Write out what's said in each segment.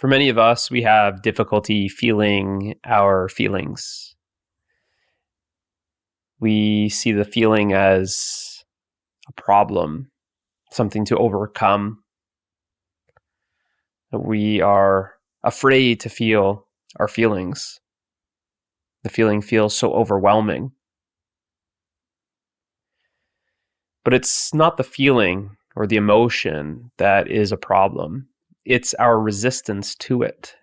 For many of us, we have difficulty feeling our feelings. We see the feeling as a problem, something to overcome. We are afraid to feel our feelings. The feeling feels so overwhelming. But it's not the feeling or the emotion that is a problem. It's our resistance to it.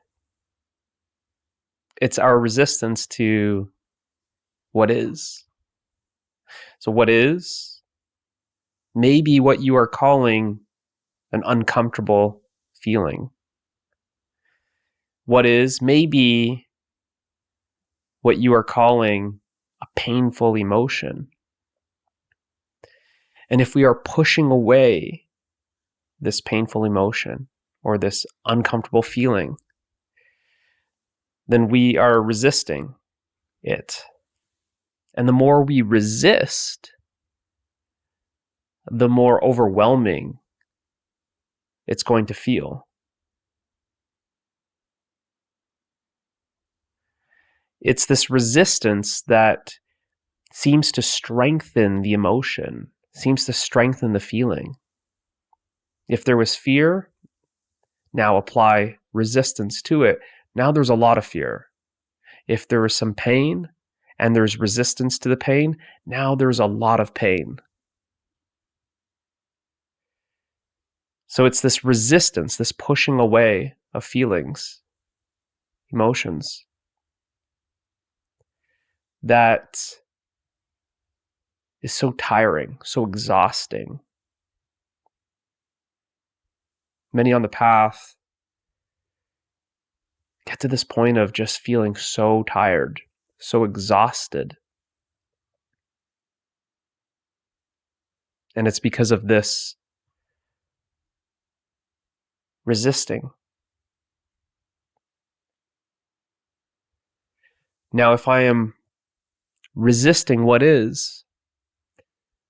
It's our resistance to what is. So what is maybe what you are calling an uncomfortable feeling. What is maybe what you are calling a painful emotion. And if we are pushing away this painful emotion or this uncomfortable feeling, then we are resisting it. And the more we resist, the more overwhelming it's going to feel. It's this resistance that seems to strengthen the emotion, seems to strengthen the feeling. If there was fear, now apply resistance to it. Now there's a lot of fear. If there was some pain and there's resistance to the pain, now there's a lot of pain. So it's this resistance, this pushing away of feelings, emotions, that is so tiring, so exhausting. Many on the path get to this point of just feeling so tired, so exhausted. And it's because of this resisting. Now, if I am resisting what is,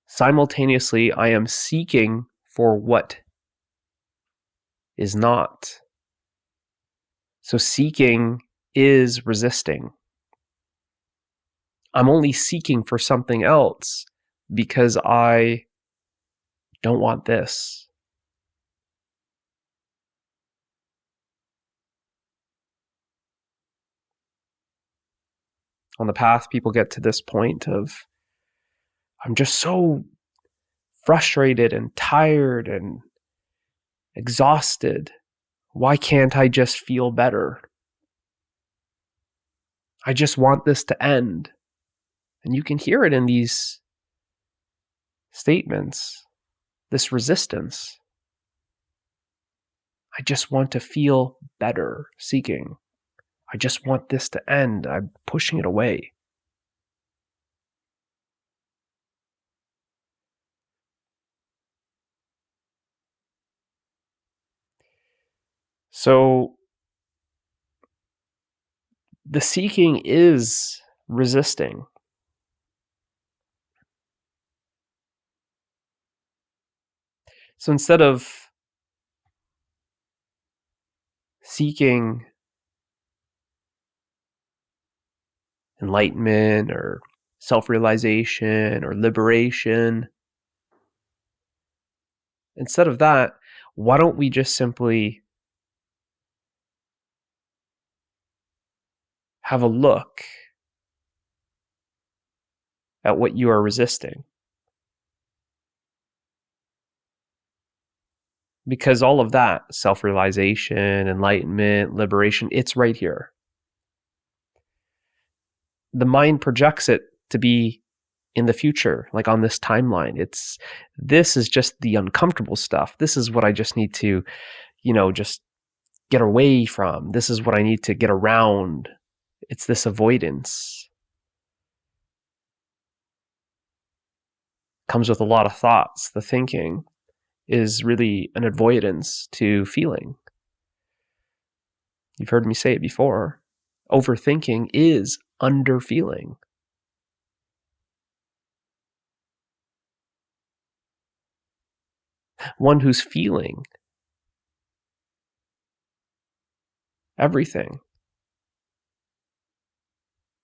simultaneously I am seeking for what is not. So seeking is resisting. I'm only seeking for something else because I don't want this. On the path, people get to this point of, I'm just so frustrated and tired and exhausted. Why can't I just feel better? I just want this to end. And you can hear it in these statements, this resistance. I just want to feel better, seeking. I just want this to end. I'm pushing it away. So the seeking is resisting. So instead of seeking enlightenment or self-realization or liberation, instead of that, why don't we just simply have a look at what you are resisting? Because all of that, self-realization, enlightenment, liberation, it's right here. The mind projects it to be in the future, like on this timeline. This is just the uncomfortable stuff. This is what I just need to, just get away from. This is what I need to get around. It's this avoidance. Comes with a lot of thoughts. The thinking is really an avoidance to feeling. You've heard me say it before. Overthinking is underfeeling. One who's feeling everything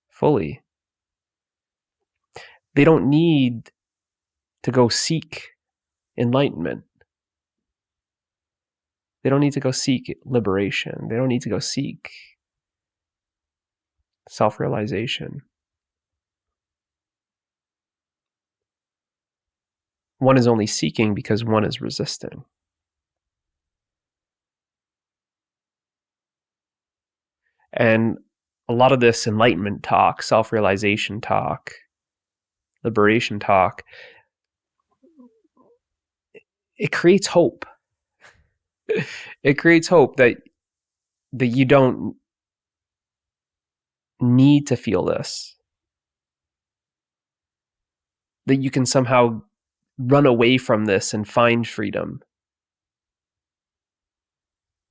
fully. They don't need to go seek enlightenment. They don't need to go seek liberation. They don't need to go seek self-realization. One is only seeking because one is resisting. And a lot of this enlightenment talk, self-realization talk, liberation talk, it creates hope. It creates hope that you don't need to feel this. That you can somehow run away from this and find freedom.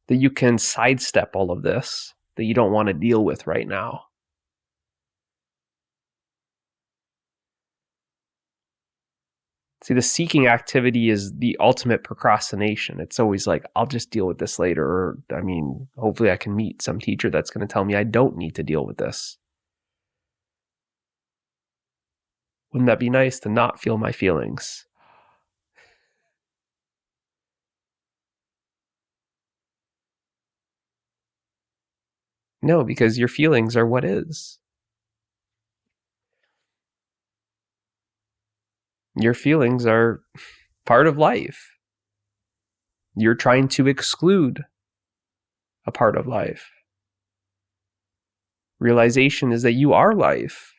That you can sidestep all of this that you don't want to deal with right now. See, the seeking activity is the ultimate procrastination. It's always like, I'll just deal with this later. Or, hopefully I can meet some teacher that's going to tell me I don't need to deal with this. Wouldn't that be nice to not feel my feelings? No, because your feelings are what is. Your feelings are part of life. You're trying to exclude a part of life. Realization is that you are life.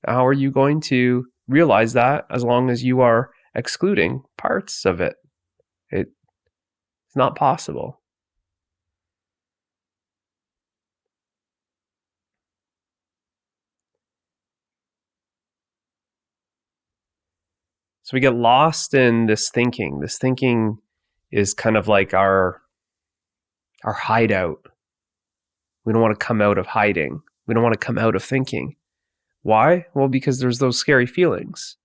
How are you going to realize that as long as you are excluding parts of it? It's not possible. So we get lost in this thinking. This thinking is kind of like our hideout. We don't want to come out of hiding. We don't want to come out of thinking. Why? Well, because there's those scary feelings.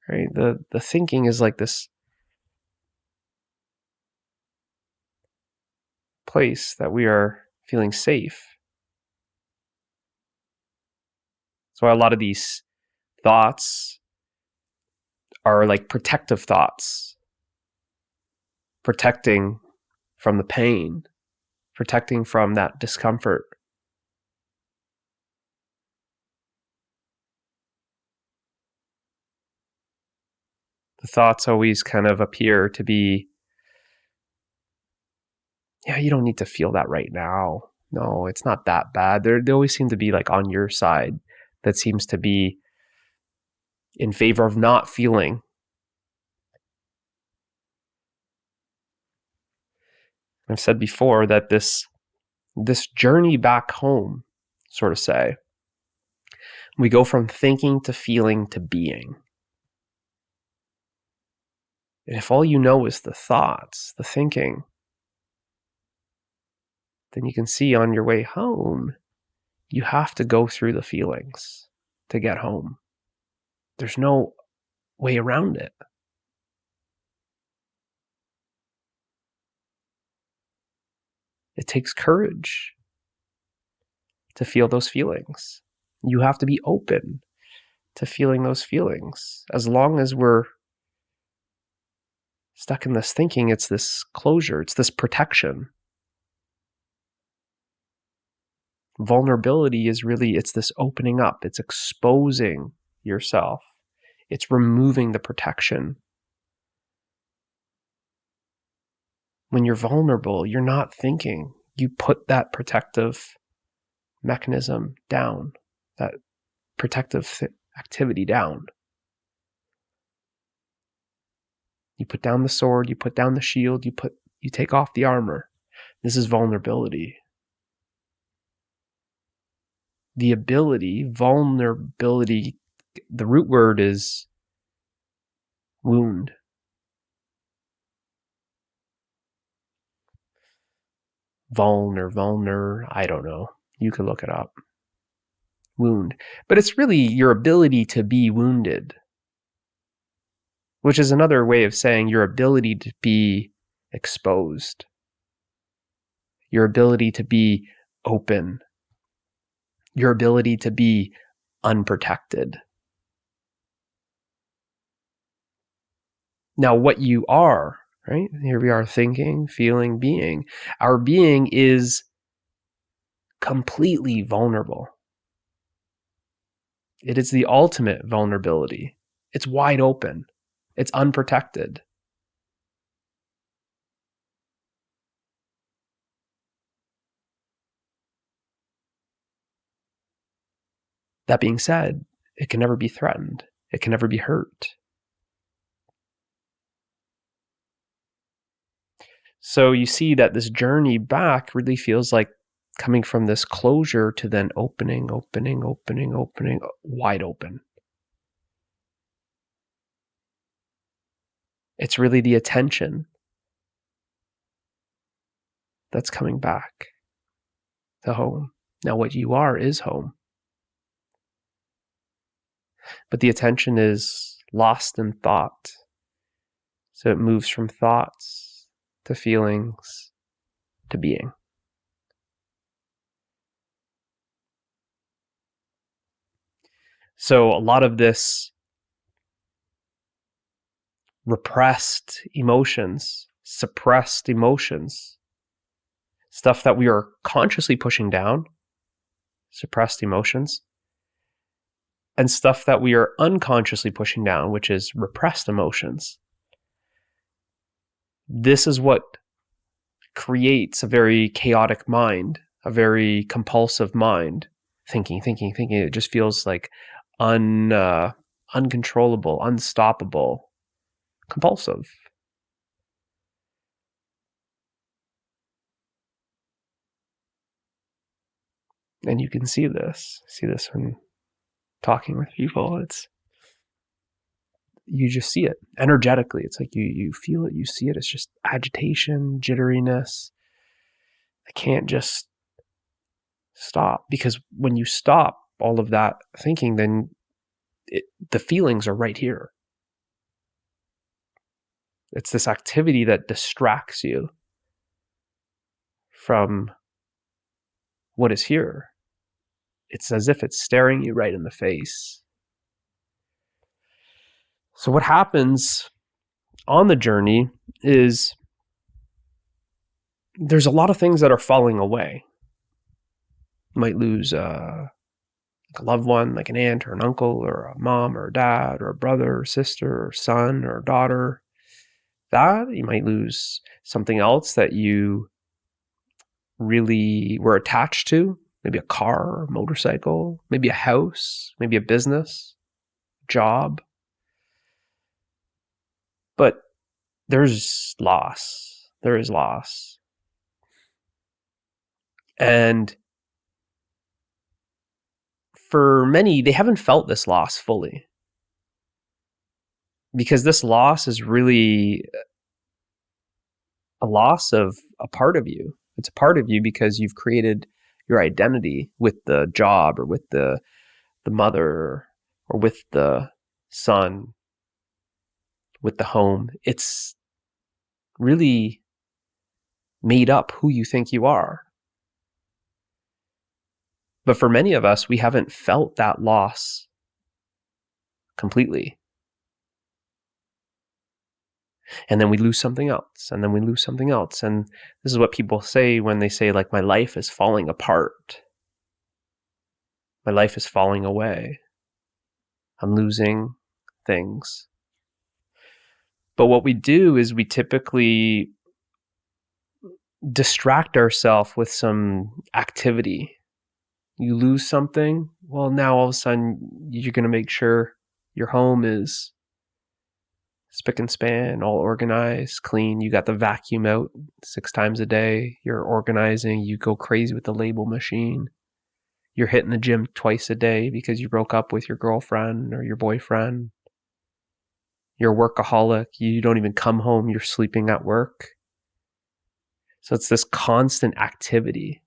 Right? The thinking is like this place that we are feeling safe. That's why a lot of these thoughts are like protective thoughts. Protecting from the pain, protecting from that discomfort. The thoughts always kind of appear to be, yeah, you don't need to feel that right now. No, it's not that bad. They always seem to be like on your side. That seems to be in favor of not feeling. I've said before that this journey back home, sort of say, we go from thinking to feeling to being. And if all you know is the thoughts, the thinking, then you can see on your way home, you have to go through the feelings to get home. There's no way around it. It takes courage to feel those feelings. You have to be open to feeling those feelings. As long as we're stuck in this thinking, it's this closure, it's this protection. Vulnerability is really, it's this opening up, it's exposing yourself, it's removing the protection. When you're vulnerable, you're not thinking. You put that protective mechanism down, that protective activity down. You put down the sword, you put down the shield, you take off the armor. This is vulnerability. The vulnerability, the root word is wound. Vulner, I don't know. You can look it up. Wound. But it's really your ability to be wounded, which is another way of saying your ability to be exposed. Your ability to be open. Your ability to be unprotected. Now, what you are, right? Here we are thinking, feeling, being. Our being is completely vulnerable. It is the ultimate vulnerability. It's wide open. It's unprotected. That being said, it can never be threatened. It can never be hurt. So you see that this journey back really feels like coming from this closure to then opening, wide open. It's really the attention that's coming back to home. Now, what you are is home. But the attention is lost in thought. So it moves from thoughts to feelings to being. So a lot of this repressed emotions, suppressed emotions, stuff that we are consciously pushing down, suppressed emotions, and stuff that we are unconsciously pushing down, which is repressed emotions. This is what creates a very chaotic mind, a very compulsive mind, thinking. It just feels like uncontrollable, unstoppable, compulsive. And you can see this when talking with people. You just see it energetically. It's like you feel it, you see it. It's just agitation, jitteriness. I can't just stop, because when you stop all of that thinking, then the feelings are right here. It's this activity that distracts you from what is here. It's as if it's staring you right in the face. So what happens on the journey is there's a lot of things that are falling away. You might lose a loved one, like an aunt or an uncle or a mom or a dad or a brother or sister or son or daughter. That you might lose something else that you really were attached to, maybe a car, a motorcycle, maybe a house, maybe a business, job. But there's loss. There is loss. And for many, they haven't felt this loss fully, because this loss is really a loss of a part of you. It's a part of you because you've created your identity with the job or with the mother or with the son, with the home. It's really made up who you think you are. But for many of us, we haven't felt that loss completely. And then we lose something else, and then we lose something else. And this is what people say when they say, like, my life is falling apart. My life is falling away. I'm losing things. But what we do is we typically distract ourselves with some activity. You lose something, well, now all of a sudden you're going to make sure your home is spick and span, all organized, clean. You got the vacuum out 6 times a day. You're organizing. You go crazy with the label machine. You're hitting the gym twice a day because you broke up with your girlfriend or your boyfriend. You're a workaholic. You don't even come home. You're sleeping at work. So it's this constant activity.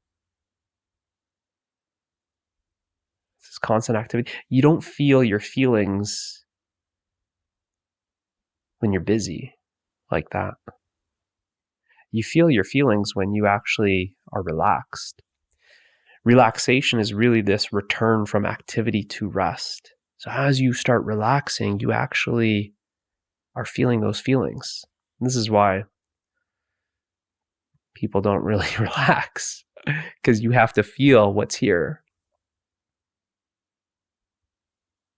It's this constant activity. You don't feel your feelings when you're busy like that. You feel your feelings when you actually are relaxed. Relaxation is really this return from activity to rest. So as you start relaxing, you actually are feeling those feelings. And this is why people don't really relax, because you have to feel what's here.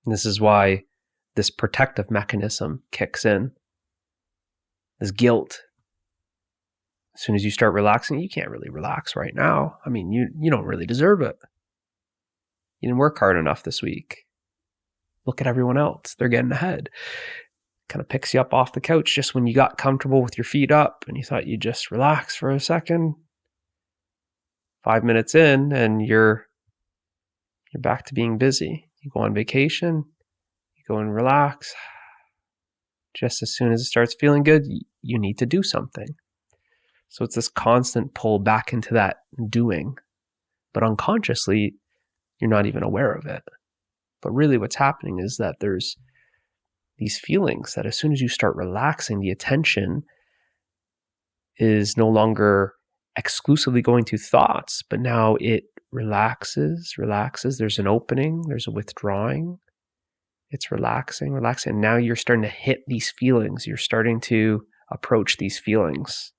And this is why this protective mechanism kicks in. This guilt. As soon as you start relaxing, you can't really relax right now. I mean, you don't really deserve it. You didn't work hard enough this week. Look at everyone else. They're getting ahead. Kind of picks you up off the couch just when you got comfortable with your feet up and you thought you'd just relax for a second. 5 minutes in and you're back to being busy. You go on vacation, you go and relax. Just as soon as it starts feeling good, you need to do something. So it's this constant pull back into that doing. But unconsciously, you're not even aware of it. But really what's happening is that there's these feelings that as soon as you start relaxing, the attention is no longer exclusively going to thoughts, but now it relaxes. There's an opening, there's a withdrawing. It's relaxing. And now you're starting to hit these feelings. You're starting to approach these feelings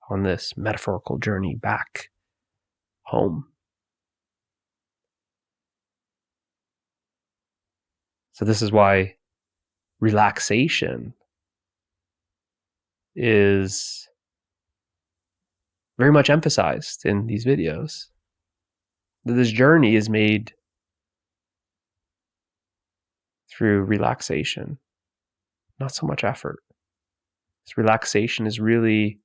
on this metaphorical journey back home. So this is why relaxation is very much emphasized in these videos. This journey is made through relaxation, not so much effort. This relaxation is really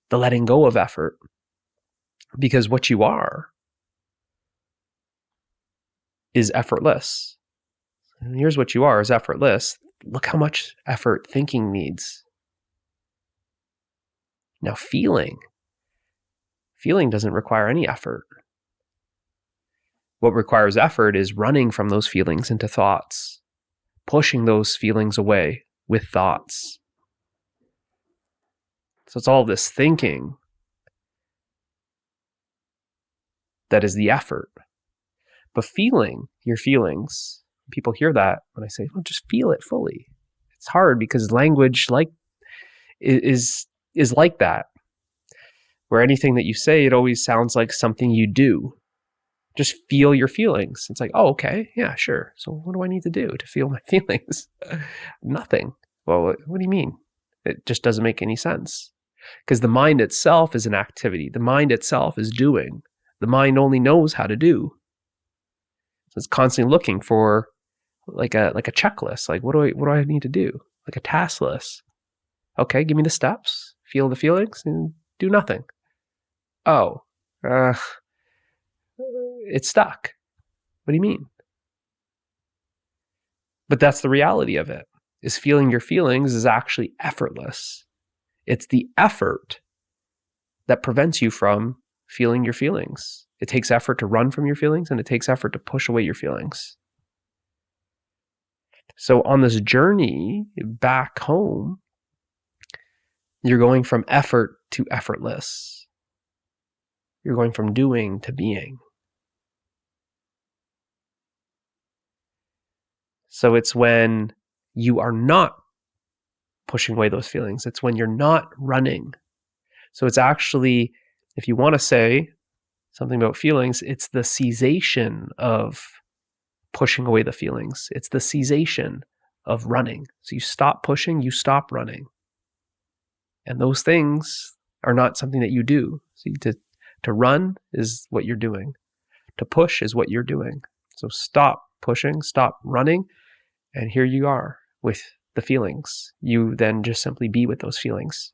the letting go of effort, because what you are is effortless. And here's what you are is effortless. Look how much effort thinking needs. Now feeling doesn't require any effort. What requires effort is running from those feelings into thoughts, pushing those feelings away with thoughts. So it's all this thinking that is the effort. But feeling your feelings, people hear that when I say, well, just feel it fully. It's hard because language is like that, where anything that you say, it always sounds like something you do. Just feel your feelings. It's like, oh, okay, yeah, sure. So what do I need to do to feel my feelings? Nothing. Well, what do you mean? It just doesn't make any sense. Because the mind itself is an activity. The mind itself is doing. The mind only knows how to do. So it's constantly looking for like a checklist. Like, what do I need to do? Like a task list. Okay, give me the steps. Feel the feelings and do nothing. Oh, it's stuck. What do you mean? But that's the reality of it, is feeling your feelings is actually effortless. It's the effort that prevents you from feeling your feelings. It takes effort to run from your feelings, and it takes effort to push away your feelings. So on this journey back home, you're going from effort to effortless. You're going from doing to being. So it's when you are not pushing away those feelings. It's when you're not running. So it's actually, if you want to say something about feelings, it's the cessation of pushing away the feelings. It's the cessation of running. So you stop pushing, you stop running. And those things are not something that you do. See, to run is what you're doing. To push is what you're doing. So stop pushing, stop running, and here you are with the feelings. You then just simply be with those feelings.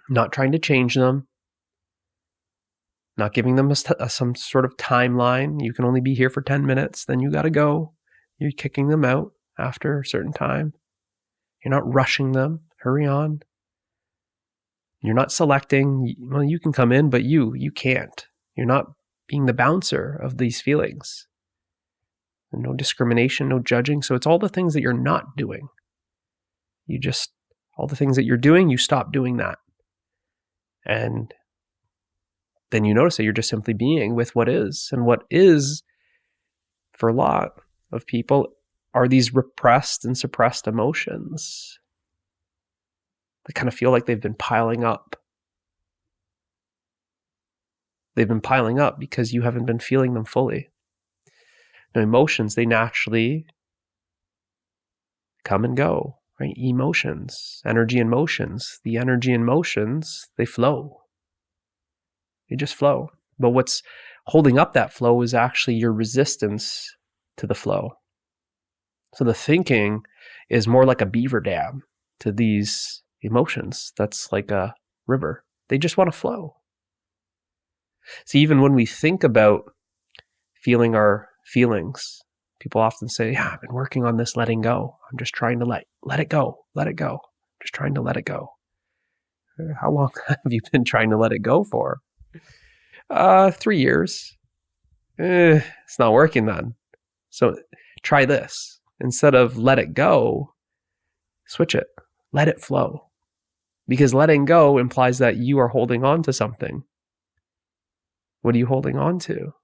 Not trying to change them, not giving them some sort of timeline. You can only be here for 10 minutes, then you got to go. You're kicking them out after a certain time. You're not rushing them. Hurry on. You're not selecting. Well, you can come in, but you can't. You're not being the bouncer of these feelings. No discrimination, no judging. So it's all the things that you're not doing. All the things that you're doing, you stop doing that. And then you notice that you're just simply being with what is. And what is, for a lot of people, are these repressed and suppressed emotions. They kind of feel like they've been piling up. They've been piling up because you haven't been feeling them fully. Now, emotions, they naturally come and go, right? Emotions, energy and motions. The energy and motions, they flow. They just flow. But what's holding up that flow is actually your resistance to the flow. So the thinking is more like a beaver dam to these emotions. That's like a river. They just want to flow. See, even when we think about feeling our feelings, people often say, yeah, I've been working on this letting go. I'm just trying to let it go. Let it go. Just trying to let it go. How long have you been trying to let it go for? 3 years. It's not working then. So try this. Instead of let it go, switch it. Let it flow. Because letting go implies that you are holding on to something. What are you holding on to?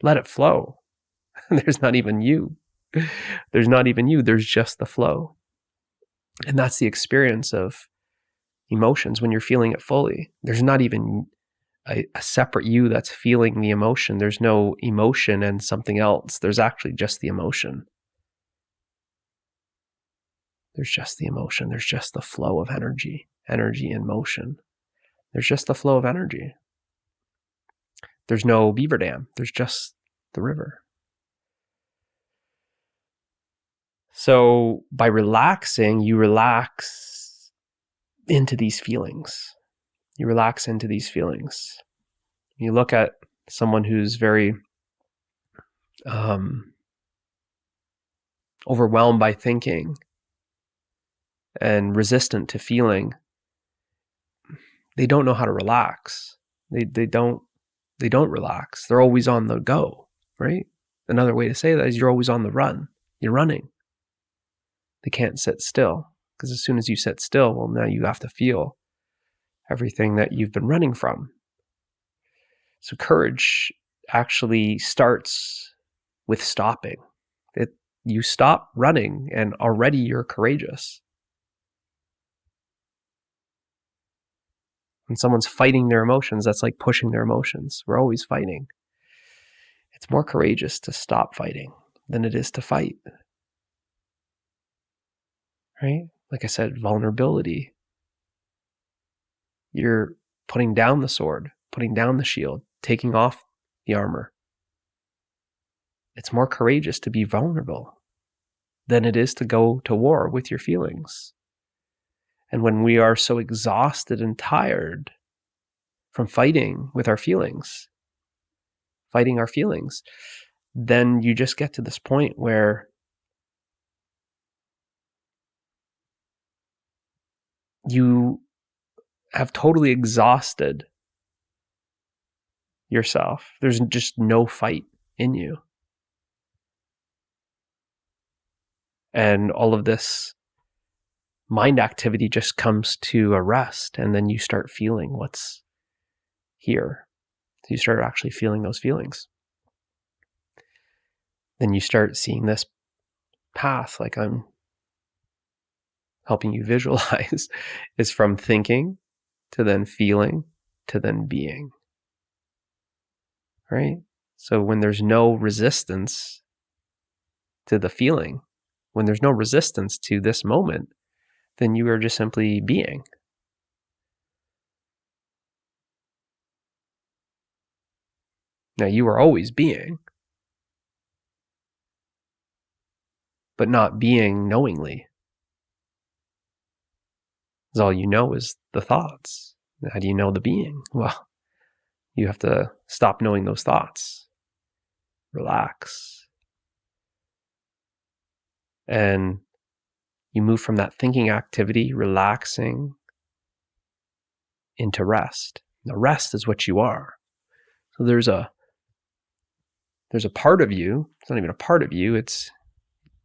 Let it flow. There's not even you. There's not even you. There's just the flow. And that's the experience of emotions when you're feeling it fully. There's not even a separate you that's feeling the emotion. There's no emotion and something else. There's actually just the emotion. There's just the emotion. There's just the flow of energy and motion. There's just the flow of energy. There's no beaver dam. There's just the river. So by relaxing, you relax into these feelings. You relax into these feelings. You look at someone who's very overwhelmed by thinking and resistant to feeling. They don't know how to relax. They don't relax. They're always on the go, right? Another way to say that is you're always on the run. You're running. They can't sit still, because as soon as you sit still, well, now you have to feel everything that you've been running from. So courage actually starts with stopping. You stop running and already you're courageous. When someone's fighting their emotions, that's like pushing their emotions. We're always fighting. It's more courageous to stop fighting than it is to fight. Right? Like I said, vulnerability. You're putting down the sword, putting down the shield, taking off the armor. It's more courageous to be vulnerable than it is to go to war with your feelings. And when we are so exhausted and tired from fighting with our feelings, then you just get to this point where you have totally exhausted yourself. There's just no fight in you. And all of this mind activity just comes to a rest, and then you start feeling what's here. So you start actually feeling those feelings. Then you start seeing this path, like I'm helping you visualize, is from thinking to then feeling to then being. Right? So when there's no resistance to the feeling, when there's no resistance to this moment, then you are just simply being. Now, you are always being, but not being knowingly. Because all you know is the thoughts. How do you know the being? Well, you have to stop knowing those thoughts. Relax. And you move from that thinking activity, relaxing, into rest. The rest is what you are. So there's a part of you. It's not even a part of you. It's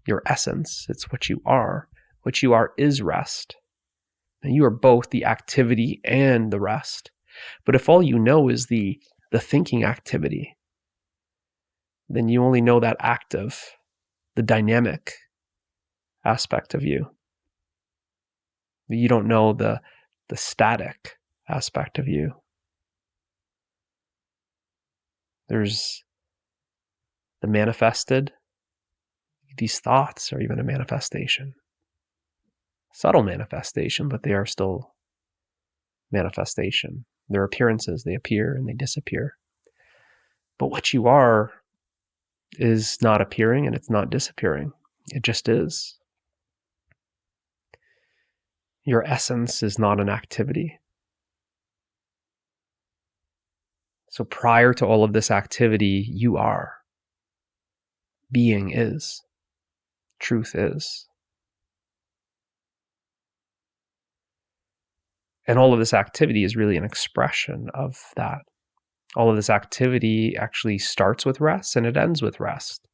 your essence. It's what you are. What you are is rest. And you are both the activity and the rest. But if all you know is the thinking activity, then you only know that active, the dynamic aspect of you. You don't know the static aspect of you. There's the manifested. These thoughts are even a manifestation. Subtle manifestation, but they are still manifestation. They're appearances. They appear and they disappear. But what you are is not appearing and it's not disappearing. It just is. Your essence is not an activity. So prior to all of this activity, you are. Being is. Truth is. And all of this activity is really an expression of that. All of this activity actually starts with rest and it ends with rest.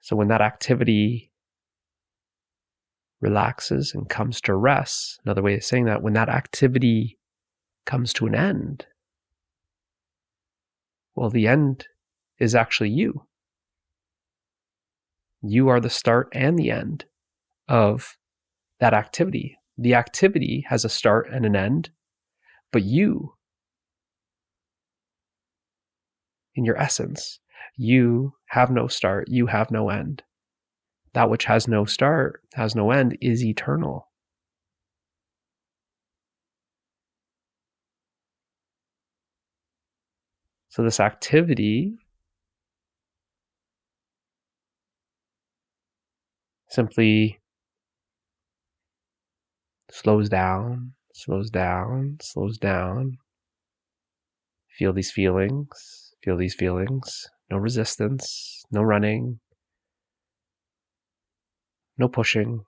So when that activity relaxes and comes to rest, another way of saying that, when that activity comes to an end, well, the end is actually you. You are the start and the end of that activity. The activity has a start and an end, but you, in your essence, you have no start, you have no end. That which has no start, has no end, is eternal. So this activity simply slows down, slows down, slows down. Feel these feelings, feel these feelings. No resistance, no running, no pushing.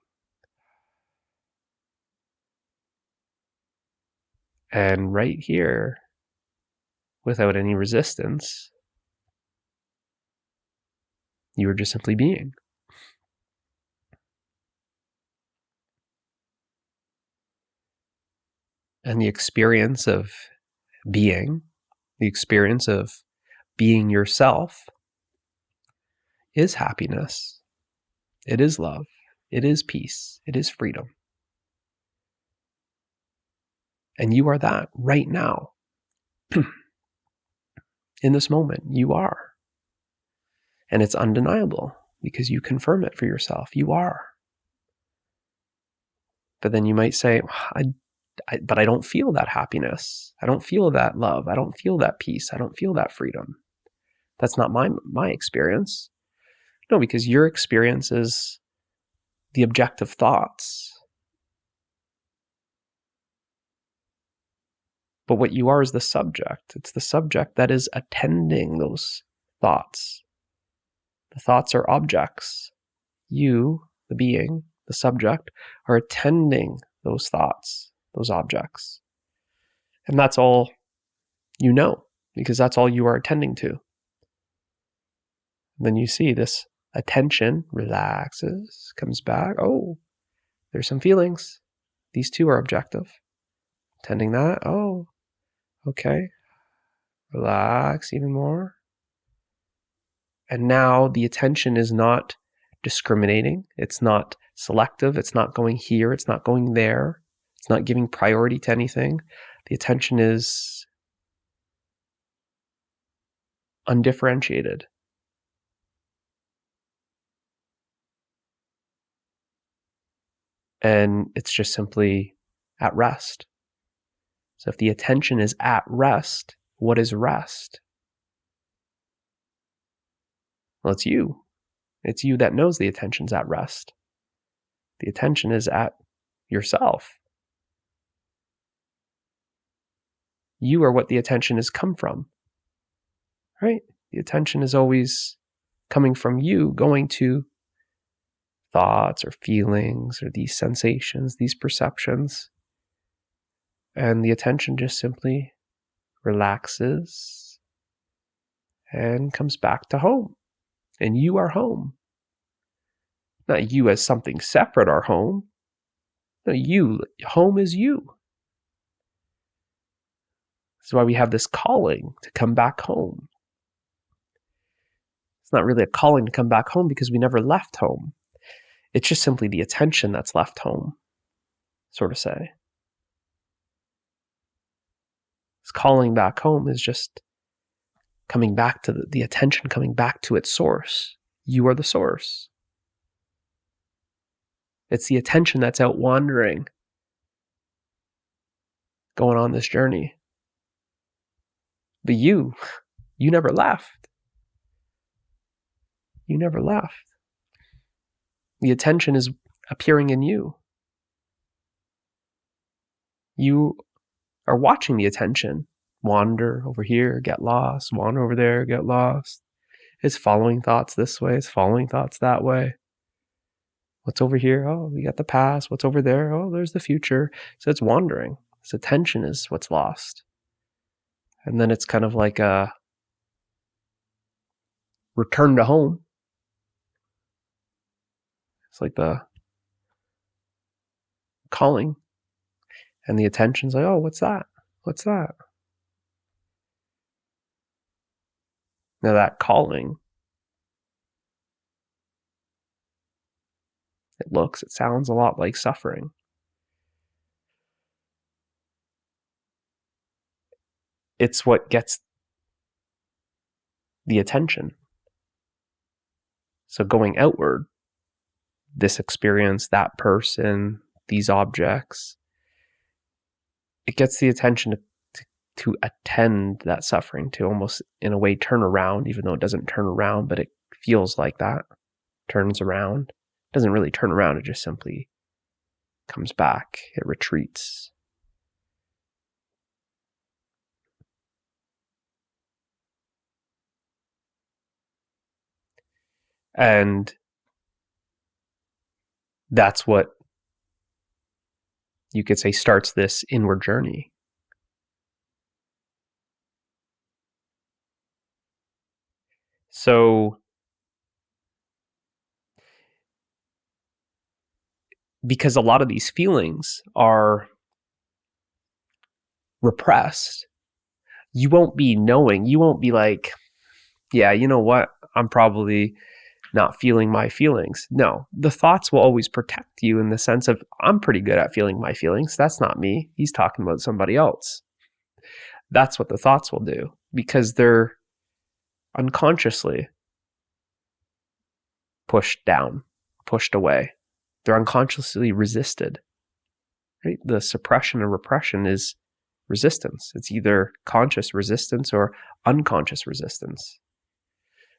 And right here, without any resistance, you are just simply being. And the experience of being, the experience of being yourself, is happiness. It is love. It is peace. It is freedom. And you are that right now. In this moment, you are. And it's undeniable because you confirm it for yourself. You are. But then you might say, but I don't feel that happiness. I don't feel that love. I don't feel that peace. I don't feel that freedom. That's not my experience. No, because your experience is the objective thoughts. But what you are is the subject. It's the subject that is attending those thoughts. The thoughts are objects. You, the being, the subject, are attending those thoughts, those objects. And that's all you know, because that's all you are attending to. Then you see this attention relaxes, comes back. Oh, there's some feelings. These two are objective. Attending that. Oh, okay. Relax even more. And now the attention is not discriminating. It's not selective. It's not going here. It's not going there. It's not giving priority to anything. The attention is undifferentiated. And it's just simply at rest. So if the attention is at rest, what is rest? Well, it's you. It's you that knows the attention's at rest. The attention is at yourself. You are what the attention has come from, right? The attention is always coming from you, going to thoughts or feelings or these sensations, these perceptions. And the attention just simply relaxes and comes back to home. And you are home. Not you as something separate are home. No, home is you. This is why we have this calling to come back home. It's not really a calling to come back home because we never left home. It's just simply the attention that's left home, sort of say. This calling back home is just coming back to the attention, coming back to its source. You are the source. It's the attention that's out wandering, going on this journey. But you never left. You never left. The attention is appearing in you. You are watching the attention wander over here, get lost, wander over there, get lost. It's following thoughts this way, it's following thoughts that way. What's over here? Oh, we got the past. What's over there? Oh, there's the future. So it's wandering. This attention is what's lost. And then it's kind of like a return to home. It's like the calling. And the attention's like, oh, what's that? What's that? Now that calling, it sounds a lot like suffering. It's what gets the attention. So going outward, this experience, that person, these objects, it gets the attention to attend that suffering, to almost in a way turn around, even though it doesn't turn around, but it feels like that, turns around. It doesn't really turn around, it just simply comes back, it retreats. And that's what you could say starts this inward journey. So because a lot of these feelings are repressed, you won't be knowing, you won't be like, yeah, you know what, I'm probably not feeling my feelings. No, the thoughts will always protect you in the sense of, I'm pretty good at feeling my feelings. That's not me. He's talking about somebody else. That's what the thoughts will do because they're unconsciously pushed down, pushed away. They're unconsciously resisted. Right? The suppression and repression is resistance. It's either conscious resistance or unconscious resistance.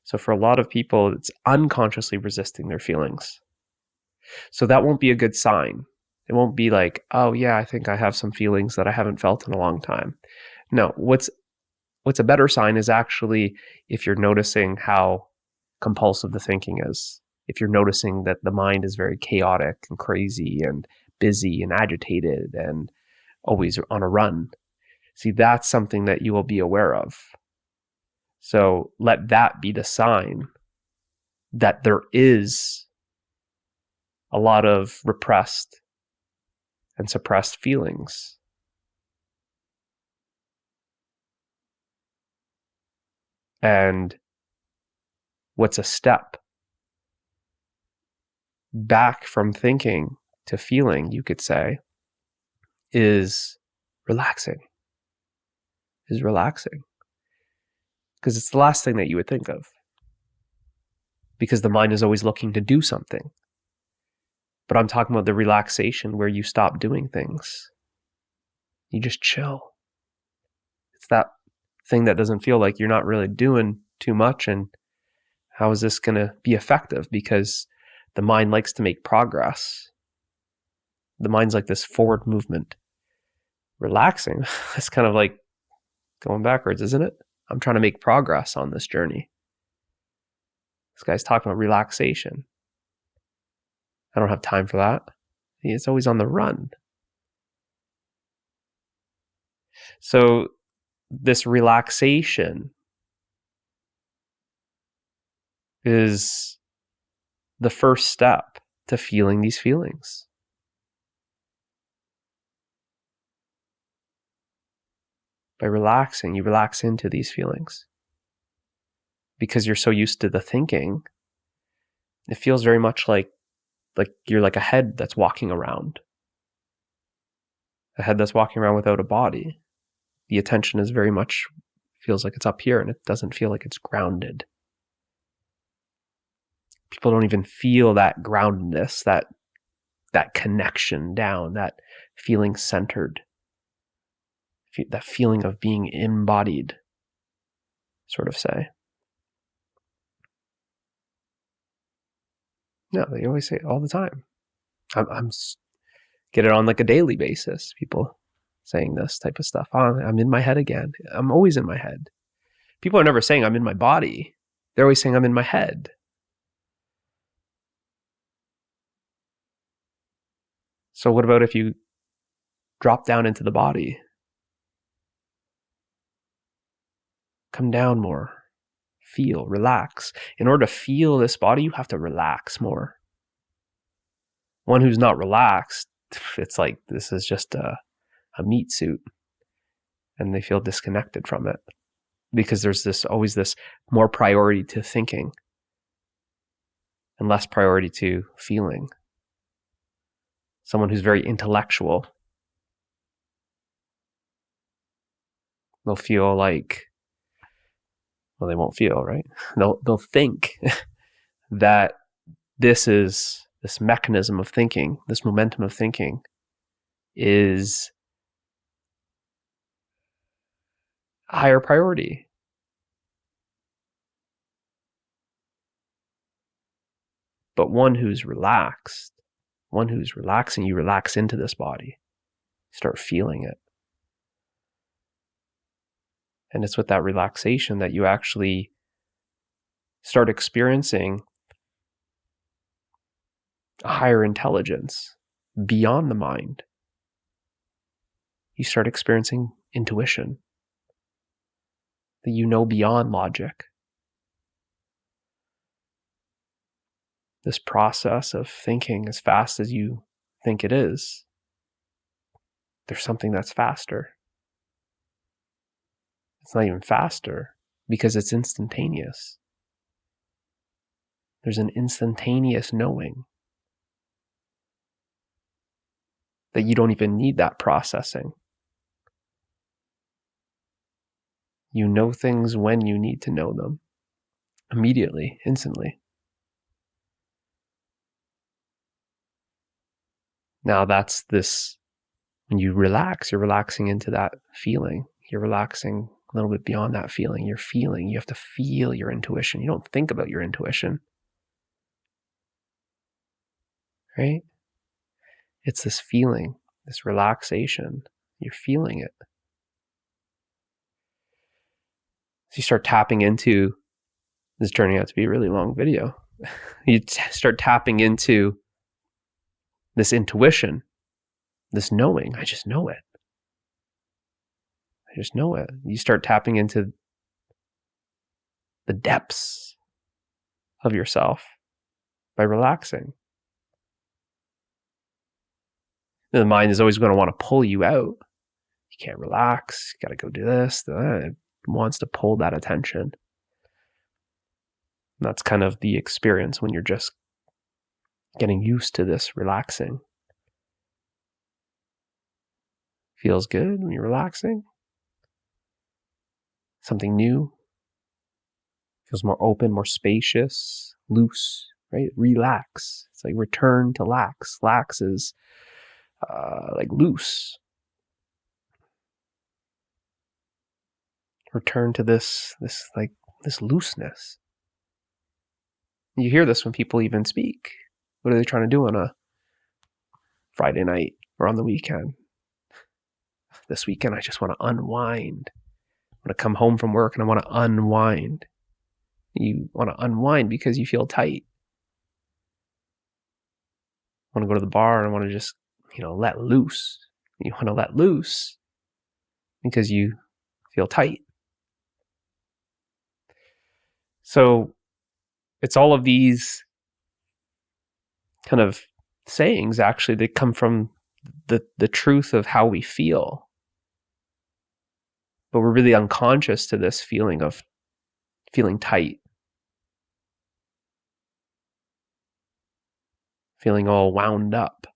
So for a lot of people, it's unconsciously resisting their feelings. So that won't be a good sign. It won't be like, oh yeah, I think I have some feelings that I haven't felt in a long time. No, what's a better sign is actually if you're noticing how compulsive the thinking is. If you're noticing that the mind is very chaotic and crazy and busy and agitated and always on a run. See, that's something that you will be aware of. So let that be the sign that there is a lot of repressed and suppressed feelings. And what's a step back from thinking to feeling, you could say, is relaxing. Is relaxing. Because it's the last thing that you would think of. Because the mind is always looking to do something. But I'm talking about the relaxation where you stop doing things. You just chill. It's that thing that doesn't feel like you're not really doing too much, and how is this going to be effective? Because the mind likes to make progress. The mind's like this forward movement. Relaxing, it's kind of like going backwards, isn't it? I'm trying to make progress on this journey. This guy's talking about relaxation. I don't have time for that. It's always on the run. So this relaxation is the first step to feeling these feelings. By relaxing, you relax into these feelings. Because you're so used to the thinking, it feels very much like you're like a head that's walking around. A head that's walking around without a body. The attention is very much, feels like it's up here, and it doesn't feel like it's grounded. People don't even feel that groundedness, that connection down, that feeling centered, that feeling of being embodied, sort of say. No, they always say it all the time. I'm get it on like a daily basis. People saying this type of stuff. Oh, I'm in my head again. I'm always in my head. People are never saying I'm in my body. They're always saying I'm in my head. So what about if you drop down into the body? Come down more. Feel, relax. In order to feel this body, you have to relax more. One who's not relaxed, it's like this is just a meat suit, and they feel disconnected from it because there's always this more priority to thinking and less priority to feeling. Someone who's very intellectual, they'll feel like, well, they won't feel, right? They'll think that this mechanism of thinking, this momentum of thinking is higher priority. But one who's relaxing, you relax into this body. Start feeling it. And it's with that relaxation that you actually start experiencing a higher intelligence beyond the mind. You start experiencing intuition that you know beyond logic. This process of thinking as fast as you think it is, there's something that's faster. It's not even faster because it's instantaneous. There's an instantaneous knowing that you don't even need that processing. You know things when you need to know them, immediately, instantly. Now that's this, when you relax, you're relaxing into that feeling. You're relaxing a little bit beyond that feeling. You're feeling, you have to feel your intuition. You don't think about your intuition. Right? It's this feeling, this relaxation. You're feeling it. So you start tapping into, this is turning out to be a really long video. You start tapping into this intuition, this knowing. I just know it. I just know it. You start tapping into the depths of yourself by relaxing. The mind is always going to want to pull you out. You can't relax. You got to go do this. It wants to pull that attention. And that's kind of the experience when you're just getting used to this relaxing. Feels good when you're relaxing. Something new. Feels more open, more spacious, loose, right? Relax. It's like return to lax. Lax is like loose. Return to this looseness. You hear this when people even speak. What are they trying to do on a Friday night or on the weekend? This weekend, I just want to unwind. I want to come home from work and I want to unwind. You want to unwind because you feel tight. I want to go to the bar and I want to just, let loose. You want to let loose because you feel tight. So it's all of these kind of sayings, actually, that come from the truth of how we feel. but we're really unconscious to this feeling of feeling tight, feeling all wound up.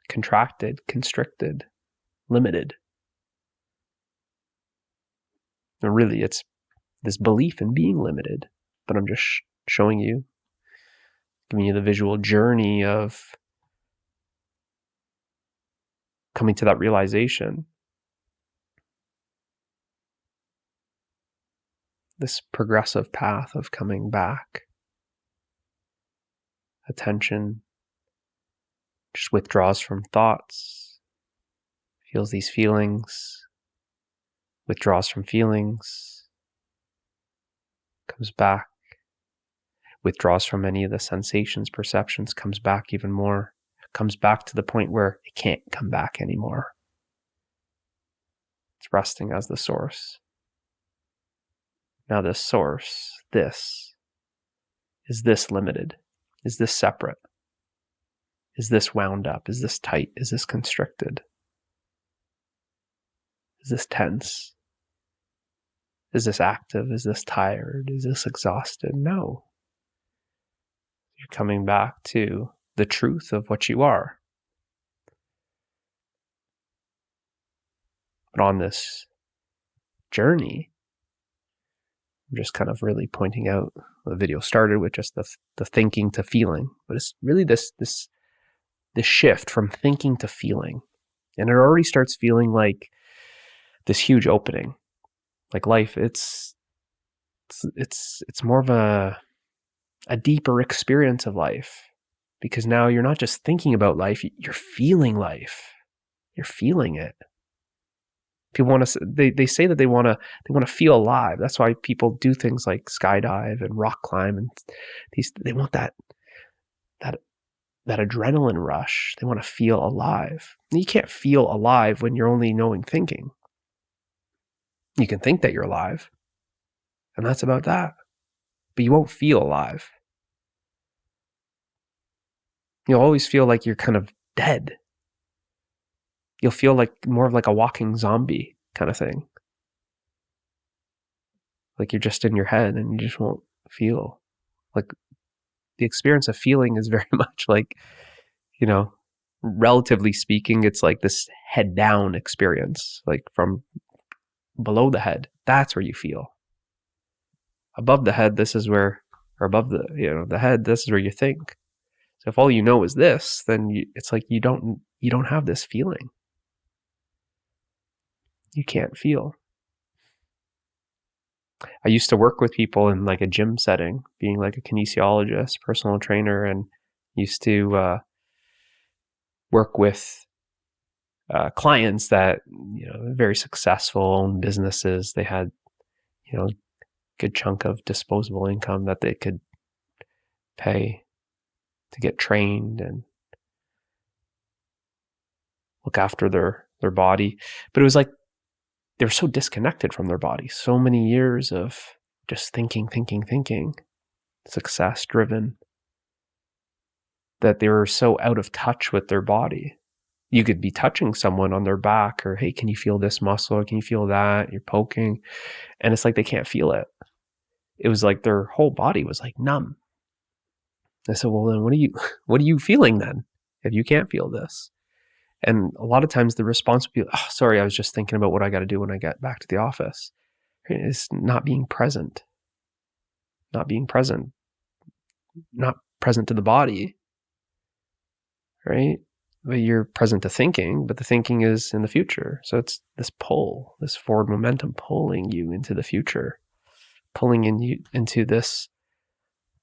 Contracted, constricted, limited. And really, it's this belief in being limited. But I'm just showing you, giving you the visual journey of coming to that realization. This progressive path of coming back. Attention just withdraws from thoughts, feels these feelings, withdraws from feelings, comes back, withdraws from any of the sensations, perceptions, comes back even more, comes back to the point where it can't come back anymore. It's resting as the source. Now this source, this, is this limited? Is this separate? Is this wound up? Is this tight? Is this constricted? Is this tense? Is this active? Is this tired? Is this exhausted? No. You're coming back to the truth of what you are. But on this journey, I'm just kind of really pointing out, the video started with just the thinking to feeling, but it's really this shift from thinking to feeling. And it already starts feeling like this huge opening. Like life, it's more of a deeper experience of life, because now you're not just thinking about life, you're feeling life. You're feeling it. People want to, they say that they want to feel alive. That's why people do things like skydive and rock climb, and they want that adrenaline rush. They want to feel alive. And you can't feel alive when you're only knowing thinking. You can think that you're alive, and that's about that. But you won't feel alive. You'll always feel like you're kind of dead. You'll feel like more of like a walking zombie kind of thing. Like you're just in your head and you just won't feel. Like the experience of feeling is very much like, relatively speaking, it's like this head down experience, like from below the head. That's where you feel. Above the head, or above the head, this is where you think. So if all you know is this, then it's like you don't have this feeling. You can't feel. I used to work with people in like a gym setting, being like a kinesiologist, personal trainer, and used to work with clients that, very successful, own businesses. They had, good chunk of disposable income that they could pay to get trained and look after their body. But it was like they were so disconnected from their body. So many years of just thinking, success driven, that they were so out of touch with their body. You could be touching someone on their back, or, hey, can you feel this muscle? Or can you feel that? You're poking. And it's like they can't feel it. It was like their whole body was like numb. I said, well, then what are you feeling then if you can't feel this? And a lot of times the response would be, oh, sorry, I was just thinking about what I got to do when I get back to the office. It's not being present. Not present to the body, right? But you're present to thinking, but the thinking is in the future. So it's this pull, this forward momentum pulling you into the future, pulling you into this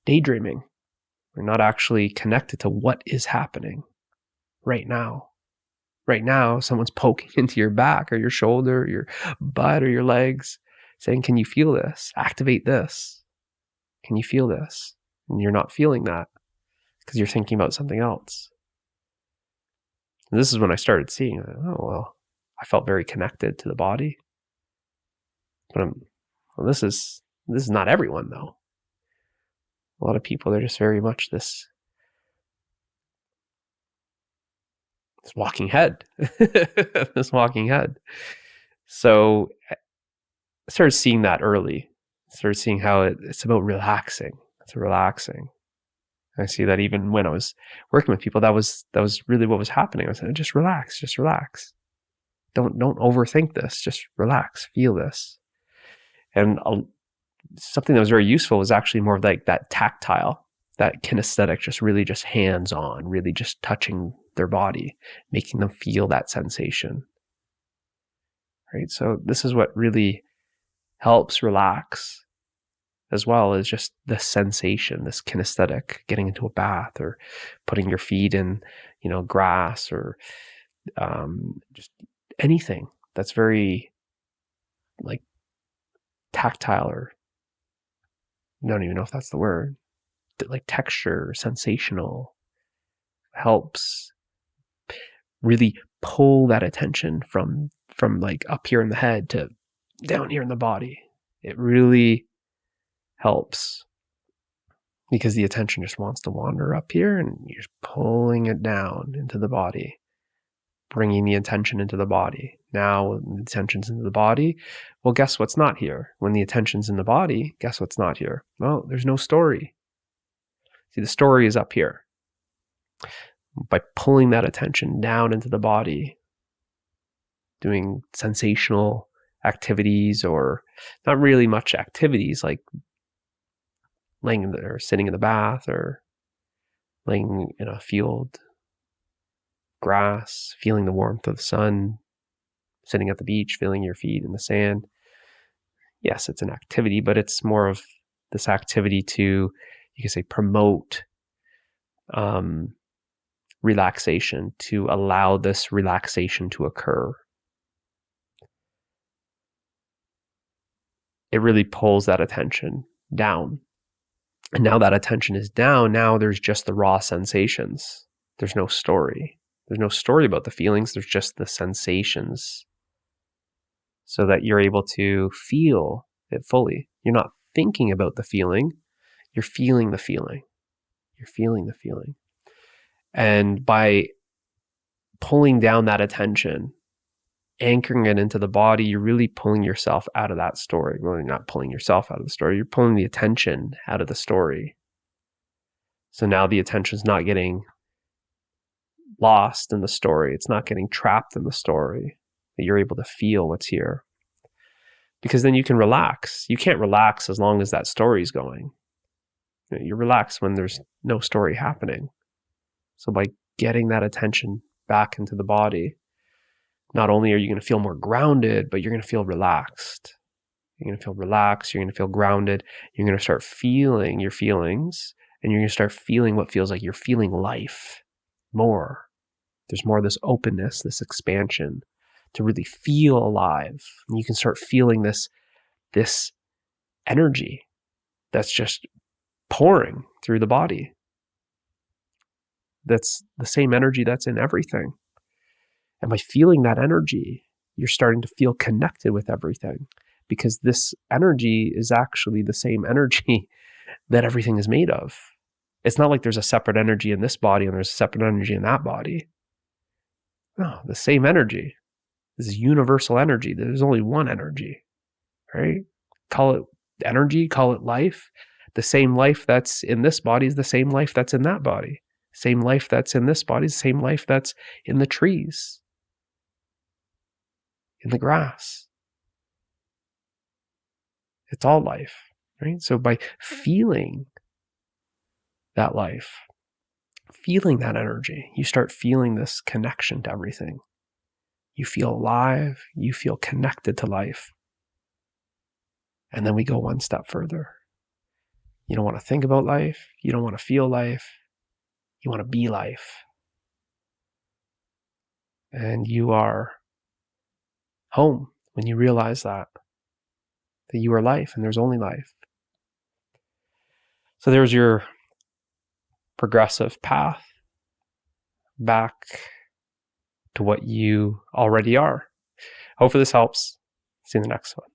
daydreaming. We're not actually connected to what is happening right now. Right now, someone's poking into your back or your shoulder, your butt or your legs, saying, can you feel this? Activate this. Can you feel this? And you're not feeling that because you're thinking about something else. And this is when I started seeing, I felt very connected to the body. But this is not everyone, though. A lot of people, they're just very much this this walking head, this walking head. So I started seeing that early. I started seeing how it's about relaxing. It's relaxing. I see that even when I was working with people, that was really what was happening. I was saying, just relax, just relax. Don't overthink this. Just relax, feel this. And something that was very useful was actually more of like that tactile, that kinesthetic, just really just hands-on, really just touching their body, making them feel that sensation. Right? So this is what really helps relax, as well as just the sensation, this kinesthetic, getting into a bath or putting your feet in, grass or just anything that's very like tactile, or I don't even know if that's the word, like texture, sensational, helps really pull that attention from like up here in the head to down here in the body. It really helps, because the attention just wants to wander up here, and you're just pulling it down into the body, bringing the attention into the body. Now, when the attention's into the body, well, guess what's not here? When the attention's in the body, guess what's not here? Well, there's no story. See, the story is up here. By pulling that attention down into the body, doing sensational activities, or not really much activities, like laying in or sitting in the bath, or laying in a field, grass, feeling the warmth of the sun, sitting at the beach, feeling your feet in the sand. Yes, it's an activity, but it's more of this activity to, you can say, promote relaxation, to allow this relaxation to occur. It really pulls that attention down. And now that attention is down, now there's just the raw sensations. There's no story. There's no story about the feelings. There's just the sensations, so that you're able to feel it fully. You're not thinking about the feeling. You're feeling the feeling. You're feeling the feeling. And by pulling down that attention, anchoring it into the body, you're really pulling yourself out of that story. Well, you're not pulling yourself out of the story. You're pulling the attention out of the story. So now the attention's not getting lost in the story. It's not getting trapped in the story. You're able to feel what's here. Because then you can relax. You can't relax as long as that story's going. You relax when there's no story happening. So by getting that attention back into the body, not only are you going to feel more grounded, but you're going to feel relaxed. You're going to feel relaxed. You're going to feel grounded. You're going to start feeling your feelings, and you're going to start feeling what feels like you're feeling life more. There's more of this openness, this expansion to really feel alive. And you can start feeling this energy that's just pouring through the body. That's the same energy that's in everything. And by feeling that energy, you're starting to feel connected with everything, because this energy is actually the same energy that everything is made of. It's not like there's a separate energy in this body and there's a separate energy in that body. No, the same energy. This is universal energy. There's only one energy, right? Call it energy, call it life. The same life that's in this body is the same life that's in that body. Same life that's in this body is the same life that's in the trees, in the grass. It's all life, right? So by feeling that life, feeling that energy, you start feeling this connection to everything. You feel alive, you feel connected to life. And then we go one step further. You don't want to think about life. You don't want to feel life. You want to be life. And you are home when you realize that you are life and there's only life. So there's your progressive path back to what you already are. Hopefully this helps. See you in the next one.